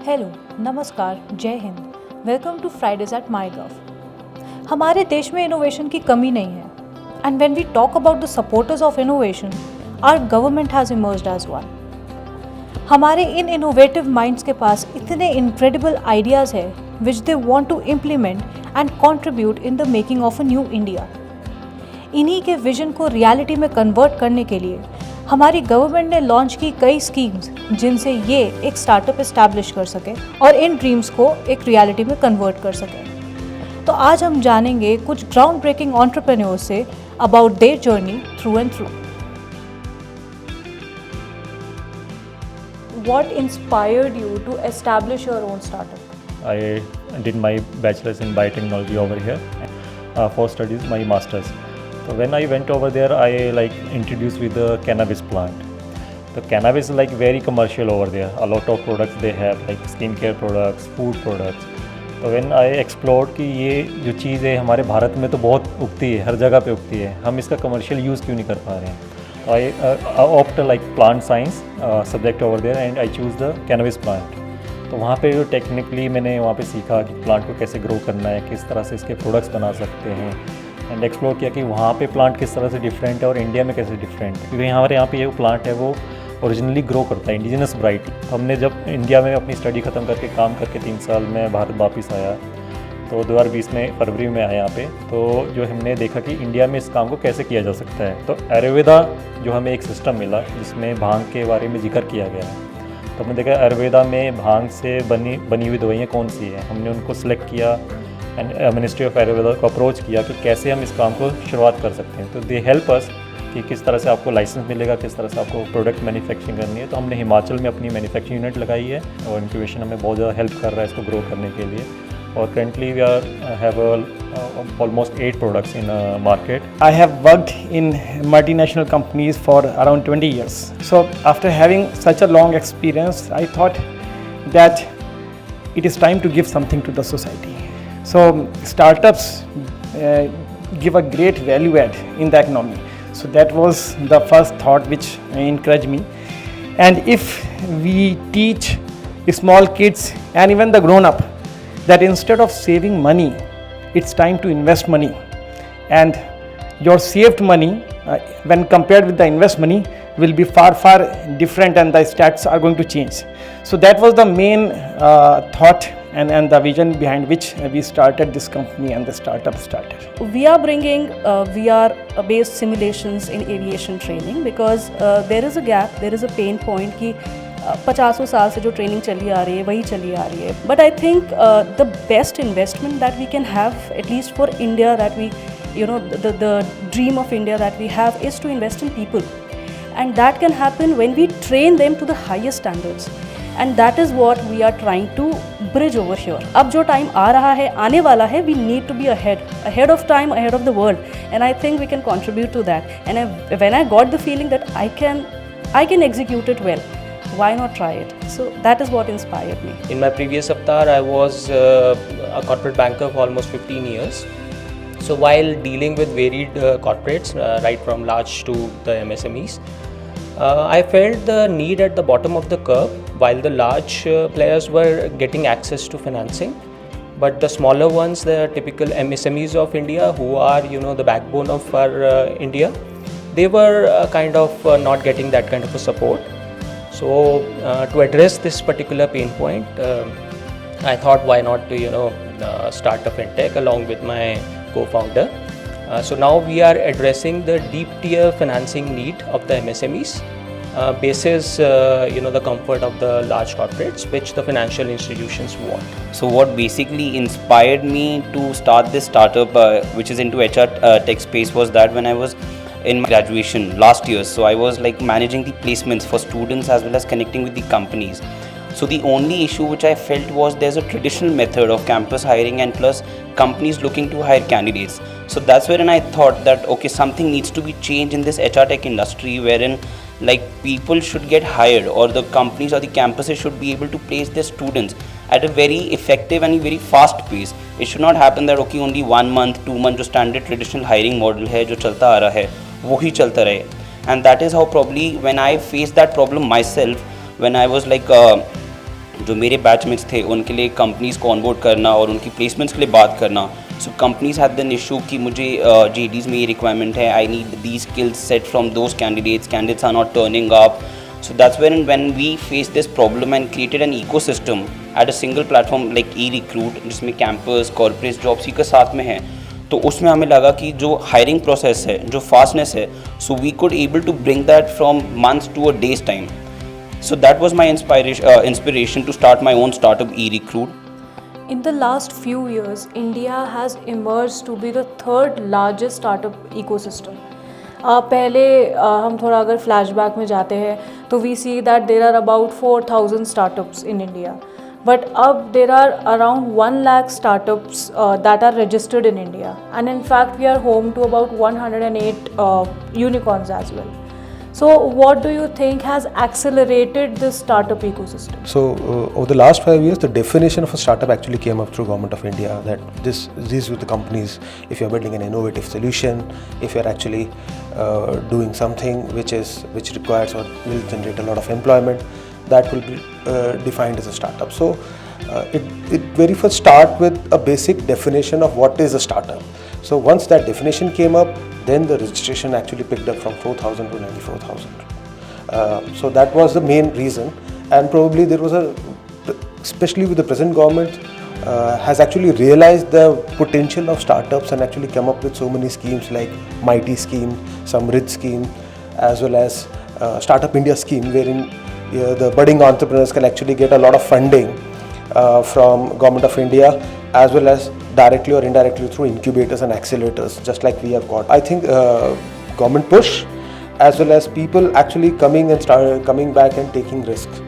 Hello, नमस्कार, जय हिंद। Welcome to Fridays at MyGov. हमारे देश में इनोवेशन की कमी नहीं है and when we talk about the supporters of innovation, our government has emerged as one. हमारे इन इनोवेटिव माइंड्स के पास इतने इनक्रेडिबल आइडियाज़ है which they want to implement and contribute in the making of a new India. इन्हीं के vision को reality में convert करने के लिए हमारी गवर्नमेंट ने लॉन्च की कई स्कीम्स जिनसे ये एक स्टार्टअप इस्टेब्लिश कर सके और इन ड्रीम्स को एक रियलिटी में कन्वर्ट कर सके। तो आज हम जानेंगे कुछ ग्राउंड ब्रेकिंग एंटरप्रेन्योर्स से about their journey through and through. What inspired you to establish your own startup? I did my bachelor's in biotechnology over here for studies my master's. So when I went over there, I introduced with the cannabis plant. The cannabis is very commercial over there. A lot of products they have like skincare products, food products. तो when I explored कि ये जो चीज़ है हमारे भारत में तो बहुत उगती है, हर जगह पे उगती है, हम इसका कमर्शियल यूज़ क्यों नहीं कर पा रहे हैं। I opt plant science subject over there and I choose the cannabis plant. तो वहाँ पे जो टेक्निकली मैंने वहाँ पे सीखा कि प्लांट को कैसे ग्रो करना है, किस तरह से इसके प्रोडक्ट्स बना सकते हैं एंड एक्सप्लोर किया कि वहाँ पे प्लांट किस तरह से डिफरेंट है और इंडिया में कैसे डिफरेंट है, क्योंकि हमारे यहाँ पे ये प्लांट है वो ओरिजिनली ग्रो करता है, इंडिजिनस वैरायटी। तो हमने जब इंडिया में अपनी स्टडी ख़त्म करके काम करके 3 साल में भारत वापस आया तो 2020 में फरवरी में आया यहाँ पे, तो जो हमने देखा कि इंडिया में इस काम को कैसे किया जा सकता है। तो आयुर्वेदा जो हमें एक सिस्टम मिला जिसमें भांग के बारे में जिक्र किया गया है, तो हमने देखा आयुर्वेदा में भांग से बनी हुई दवाइयाँ कौन सी हैं। हमने उनको सिलेक्ट किया एंड मिनिस्ट्री ऑफ आयुर्वेदा को अप्रोच किया कि कैसे हम इस काम को शुरुआत कर सकते हैं। तो दे हेल्प अस कि किस तरह से आपको लाइसेंस मिलेगा, किस तरह से आपको प्रोडक्ट मैन्युफैक्चरिंग करनी है। तो हमने हिमाचल में अपनी मैन्युफैक्चरिंग यूनिट लगाई है और इंक्यूबेशन हमें बहुत ज़्यादा हेल्प कर रहा है इसको ग्रो करने के लिए। और currently we have almost 8 products in market. I have worked in multinational companies for around 20 years. So after having such a long experience, I thought that it is time to give something to the society. So startups give a great value add in the economy. So that was the first thought which encouraged me. And if we teach small kids and even the grown up that instead of saving money, it's time to invest money, and your saved money when compared with the invest money will be far different and the stats are going to change. So that was the main thought and the vision behind which we started this company and the startup started. We are bringing VR based simulations in aviation training because there is a gap, there is a pain point कि 50 साल से जो training चली आ रही है वही चली आ रही है। But I think the best investment that we can have at least for India, that we the dream of India that we have is to invest in people, and that can happen when we train them to the highest standards, and that is what we are trying to bridge over here. अब जो time आ रहा है, आने वाला है, we need to be ahead of time, ahead of the world, and I think we can contribute to that. And when I got the feeling that I can execute it well, why not try it? So that is what inspired me. In my previous avatar, I was a corporate banker for almost 15 years. So while dealing with varied corporates, right from large to the MSMEs, I felt the need at the bottom of the curve. While the large players were getting access to financing, but the smaller ones, the typical MSMEs of India, who are the backbone of our India, they were kind of not getting that kind of a support. So to address this particular pain point, I thought why not to start a fintech along with my co-founder. So now we are addressing the deep tier financing need of the MSMEs, basis the comfort of the large corporates which the financial institutions want. So what basically inspired me to start this startup which is into HR tech space was that when I was in my graduation last year, so I was managing the placements for students as well as connecting with the companies. So the only issue which I felt was there's a traditional method of campus hiring and plus companies looking to hire candidates. So that's wherein I thought that okay, something needs to be changed in this HR tech industry wherein people should get hired, or the companies or the campuses should be able to place their students at a very effective and very fast pace. It should not happen that okay, only 1 month 2 month जो standard traditional hiring model है जो चलता आ रहा है वो ही चलता रहे. And that is how probably when I faced that problem myself, when I was जो मेरे बैचमेट्स थे उनके लिए कंपनीज़ को ऑनबोर्ड करना और उनकी प्लेसमेंट्स के लिए बात करना. So companies had an issue कि मुझे JDs में ये रिक्वायरमेंट है, I need the skills set from those candidates are not turning up. So that's when we faced this problem and created an ecosystem at a single platform like e-recruit जिसमें campus, corporate jobs ही के साथ में है. तो उसमें हमें लगा कि जो hiring process है, जो fastness है, so we could able to bring that from months to a day's time. So that was my inspiration to start my own startup e-recruit. In the last few years, India has emerged to be the third largest startup ecosystem. पहले हम थोड़ा अगर flashback में जाते हैं तो we see that there are about 4,000 startups in India, but अब there are around 1 lakh startups that are registered in India, and in fact we are home to about 108 unicorns as well. So what do you think has accelerated this startup ecosystem? So over the last 5 years, the definition of a startup actually came up through Government of India, that these were the companies, if you're building an innovative solution, if you're actually doing something which requires or will generate a lot of employment, that will be defined as a startup. So it very first start with a basic definition of what is a startup. So once that definition came up, then the registration actually picked up from 4,000 to 94,000. So that was the main reason, and probably there was especially with the present government, has actually realized the potential of startups and actually come up with so many schemes like Mighty scheme, Samrid scheme, as well as Startup India scheme, wherein the budding entrepreneurs can actually get a lot of funding from Government of India, as well as directly or indirectly through incubators and accelerators, just like we have got. I think government push, as well as people actually coming back and taking risks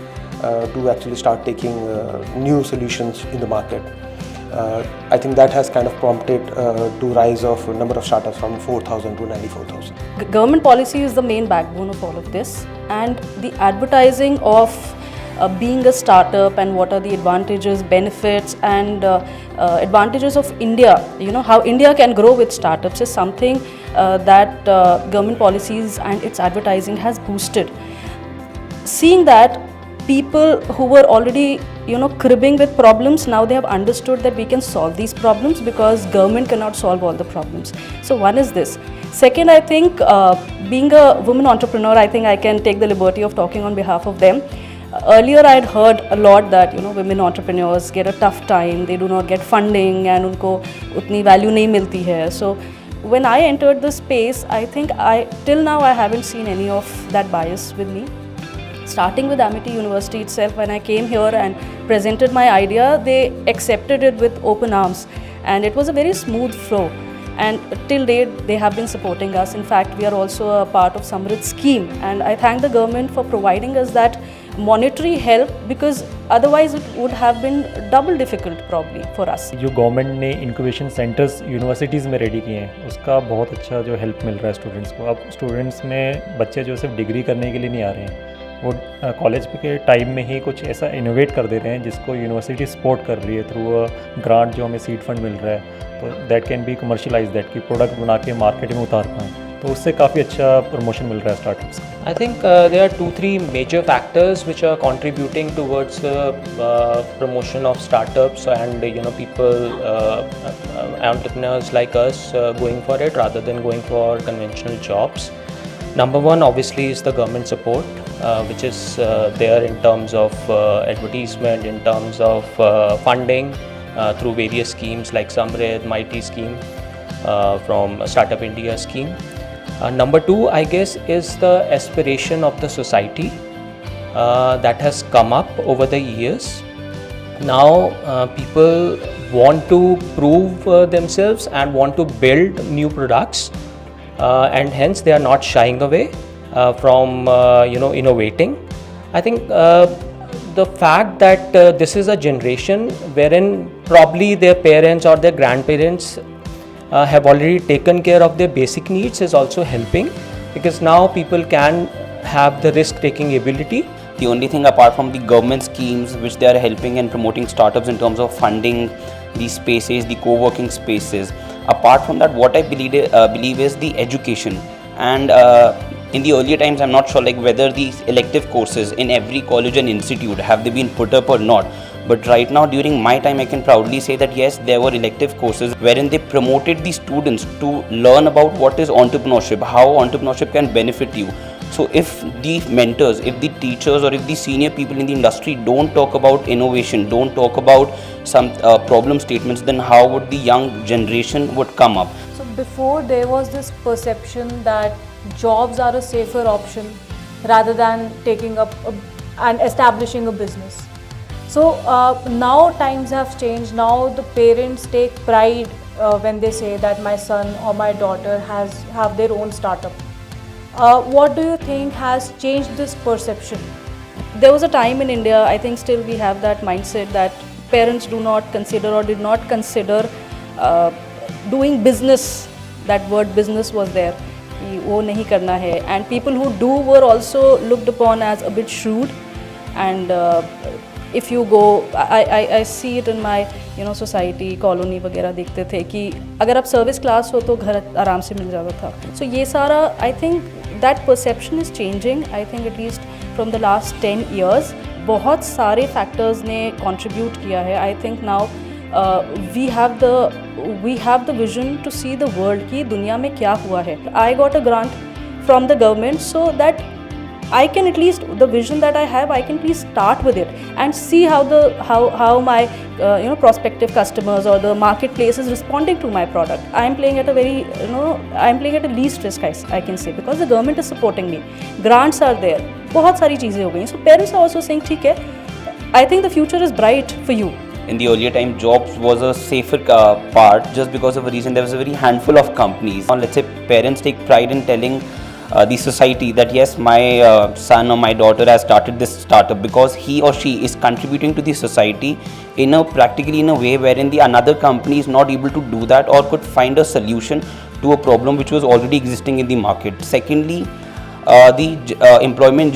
to actually start taking new solutions in the market. I think that has kind of prompted to rise of a number of startups from 4,000 to 94,000. Government policy is the main backbone of all of this, and the advertising of being a startup and what are the advantages, benefits and advantages of India, how India can grow with startups is something that government policies and its advertising has boosted. Seeing that people who were already cribbing with problems, now they have understood that we can solve these problems because government cannot solve all the problems. So one is this. Second, I think being a woman entrepreneur, I think I can take the liberty of talking on behalf of them. Earlier I had heard a lot that women entrepreneurs get a tough time, they do not get funding and उनको उतनी value नहीं मिलती है. So when I entered the space, I think till now I haven't seen any of that bias with me. Starting with Amity University itself, when I came here and presented my idea, they accepted it with open arms and it was a very smooth flow. And till date, they have been supporting us. In fact, we are also a part of Samrid scheme, and I thank the government for providing us that monetary help, because otherwise it would have been double difficult probably for us. जो government ने incubation centres universities में ready किए हैं, उसका बहुत अच्छा जो help मिल रहा है स्टूडेंट्स को. अब स्टूडेंट्स में बच्चे जो सिर्फ डिग्री करने के लिए नहीं आ रहे हैं, वो कॉलेज के टाइम में ही कुछ ऐसा इनोवेट कर दे रहे हैं जिसको यूनिवर्सिटी सपोर्ट कर रही है थ्रू ग्रांट जो हमें सीड फंड मिल रहा है. तो that can be commercialise, that की प्रोडक्ट बना के मार्केट में उतार पाएँ, तो उससे काफ़ी अच्छा प्रमोशन मिल रहा है स्टार्टअप्स का. I think there are 2-3 major factors which are contributing towards the promotion of startups and people, entrepreneurs like us going for it rather than going for conventional jobs. Number one, obviously, is the government support, which is there in terms of advertisement, in terms of funding through various schemes like Samrid, Mighty scheme, from Startup India scheme. Number two, I guess, is the aspiration of the society that has come up over the years. Now people want to prove themselves and want to build new products, and hence they are not shying away from innovating. I think the fact that this is a generation wherein probably their parents or their grandparents have already taken care of their basic needs is also helping, because now people can have the risk taking ability. The only thing apart from the government schemes which they are helping and promoting startups in terms of funding these spaces, the co-working spaces, apart from that, what I believe is the education. And In the earlier times, I'm not sure like whether these elective courses in every college and institute have they been put up or not. But right now, during my time, I can proudly say that yes, there were elective courses wherein they promoted the students to learn about what is entrepreneurship, how entrepreneurship can benefit you. So if the mentors, if the teachers, or if the senior people in the industry don't talk about innovation, don't talk about some problem statements, then how would the young generation would come up? So before there was this perception that jobs are a safer option rather than taking up and establishing a business. So now times have changed. Now the parents take pride when they say that my son or my daughter have their own startup. What do you think has changed this perception? There was a time in India, I think still we have that mindset that parents do not consider or did not consider doing business. That word business was there. कि वो नहीं करना है, and people who do were also looked upon as a bit shrewd. And if you go, I see it in my society, colony वगैरह देखते थे कि अगर आप सर्विस क्लास हो तो घर आराम से मिल जाता था. So ये सारा, I think that perception is changing. I think at least from the last 10 years बहुत सारे factors ने contribute किया है. I think now we have the vision to see the world कि दुनिया में क्या हुआ है. I got a grant from the government so that I can at least, the vision that I have, I can please start with it and see how my prospective customers or the marketplace is responding to my product. I am playing at a very I am playing at a least risk, I can say, because the government is supporting me. Grants are there. बहुत सारी चीज़ें हो गई. So parents are also saying ठीक है. I think the future is bright for you. In the earlier time, jobs was a safer part just because of a reason. There was a very handful of companies. Now, let's say parents take pride in telling the society that yes, my son or my daughter has started this startup because he or she is contributing to the society practically in a way wherein the another company is not able to do that or could find a solution to a problem which was already existing in the market. Secondly, the employment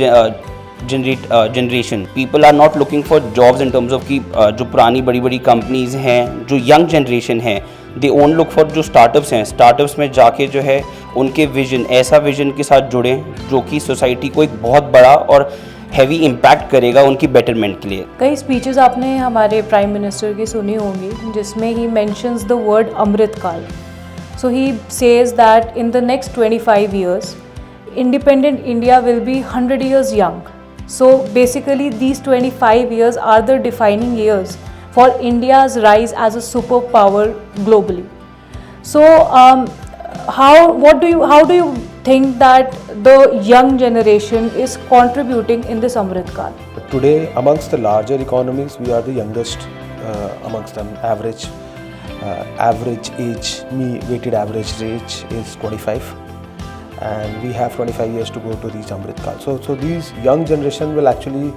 generation. People are not looking for jobs in terms of कि जो पुरानी बड़ी बड़ी companies हैं, जो young generation है, दे own look for जो startups हैं. स्टार्टअप्स में जाके जो है उनके विजन, ऐसा विजन के साथ जुड़े जो कि सोसाइटी को एक बहुत बड़ा और हैवी इम्पैक्ट करेगा उनकी बेटरमेंट के लिए. कई स्पीचेस आपने हमारे प्राइम मिनिस्टर की सुनी होंगी जिसमें he mentions the word Amritkaal. So he says that in the next 25 years independent India will be 100 years young. So basically these 25 years are the defining years for India's rise as a superpower globally. So how do you think that the young generation is contributing in this Amrit Kaal? Today, amongst the larger economies, we are the youngest amongst them. Average age, weighted average age is 25. And we have 25 years to go to reach Amrit Kaal. So these young generation will actually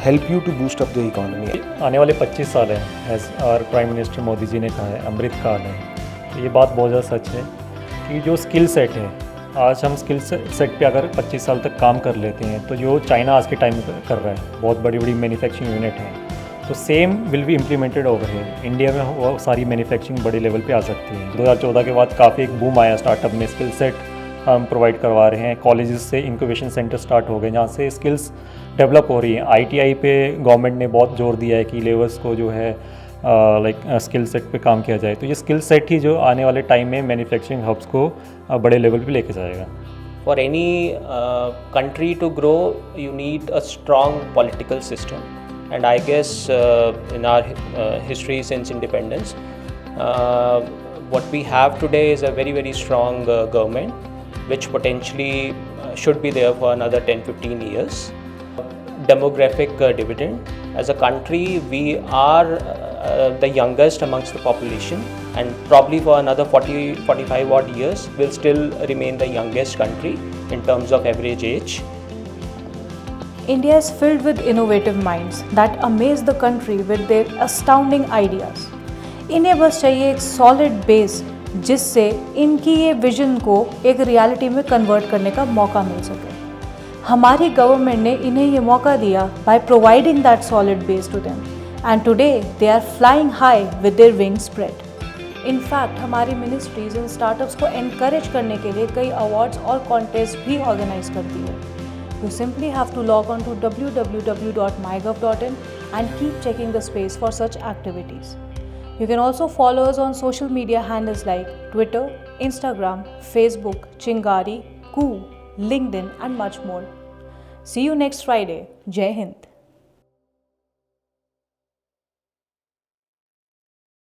help you to boost up the economy. आने वाले 25 साल हैं, as our prime minister Modi ji ने कहा है, अमृत काल है. तो ये बात बहुत ज़्यादा सच है कि जो स्किल सेट है, आज हम स्किल सेट पे अगर 25 साल तक काम कर लेते हैं तो जो चाइना आज के टाइम में कर रहा है, बहुत बड़ी बड़ी मैन्युफैक्चरिंग यूनिट है, तो same will be implemented over here. India में वो सारी मैन्युफैक्चरिंग बड़े लेवल पे आ सकती है. 2014 के बाद काफ़ी एक बूम आया स्टार्टअप में. स्किल सेट हम प्रोवाइड करवा रहे हैं. कॉलेजेस से इंक्यूबेशन सेंटर स्टार्ट हो गए जहाँ से स्किल्स डेवलप हो रही हैं. आईटीआई पे गवर्नमेंट ने बहुत जोर दिया है कि लेबर्स को जो है लाइक स्किल सेट पे काम किया जाए. तो ये स्किल सेट ही जो आने वाले टाइम में मैन्युफैक्चरिंग हब्स को बड़े लेवल पे लेके जाएगा. For any country to grow, you need a strong political system. And I guess in our history since independence, what we have today is a very, very strong government, which potentially should be there for another 10-15 years. Demographic dividend. As a country, we are the youngest amongst the population, and probably for another 40-45 odd years will still remain the youngest country in terms of average age. India is filled with innovative minds that amaze the country with their astounding ideas. इन्हें बस चाहिए एक solid base जिससे इनकी ये vision को एक reality में कन्वर्ट करने का मौका मिल सके. हमारी गवर्नमेंट ने इन्हें ये मौका दिया by providing that solid base to them, and today they are flying high with their wings spread. In fact हमारी मिनिस्ट्रीज इन स्टार्टअप्स को एनकरेज करने के लिए कई अवार्ड्स और कॉन्टेस्ट भी ऑर्गेनाइज करती है. You simply have to log on to www.mygov.in and keep checking the space for such activities. You can also follow us on social media handles like Twitter, Instagram, Facebook, Chingari, Koo, LinkedIn and much more. See you next Friday. Jai Hind.